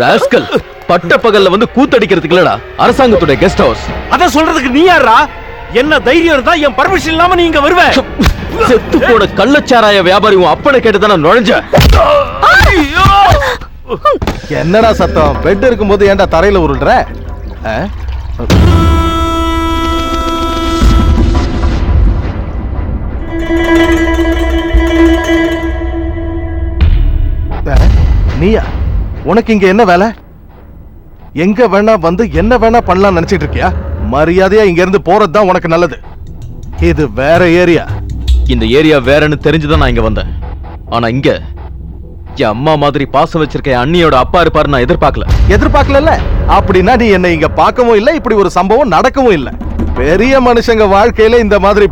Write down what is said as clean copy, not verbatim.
Rascal, பட்ட பகல்ல வந்து கூத்தடிக்கிறதுக்கு இல்லடா அரசாங்கத்துடைய கெஸ்ட் ஹவுஸ். அத சொல்றதுக்கு நீ யாரா? என்ன தைரியம் இருந்தா என் பர்மிஷன் இல்லாம நீ இங்க வருவ? செத்து போன கள்ளச்சாராய வியாபாரி உன் அப்பனை கேட்டுதான நுழைஞ்ச. என்னடா சத்தம்? பெட் இருக்கும்போது ஏன்டா தரையில உருள்ற? நீயா? உனக்கு இங்க என்ன வேலை? எங்க வேணா வந்து என்ன வேணா பண்ணலாம் நினைச்சிட்டு இருக்கியா? மரியாதையா இங்க இருந்து போறதுதான் உனக்கு நல்லது. இது வேற ஏரியா. இந்த ஏரியா வேறன்னு தெரிஞ்சுதான் நான் இங்க வந்தேன். ஆனா இங்க என் அம்மா மாதிரி பாசம் வச்சிருக்க என் அண்ணியோட அப்பா இருப்பாரு நான் எதிர்பார்க்கல. அப்படின்னா நீ என்ன இங்க பார்க்கவும் இல்ல, இப்படி ஒரு சம்பவம் நடக்கவும் இல்ல. பெரிய மனுஷங்க வாழ்க்கையில இந்த மாதிரி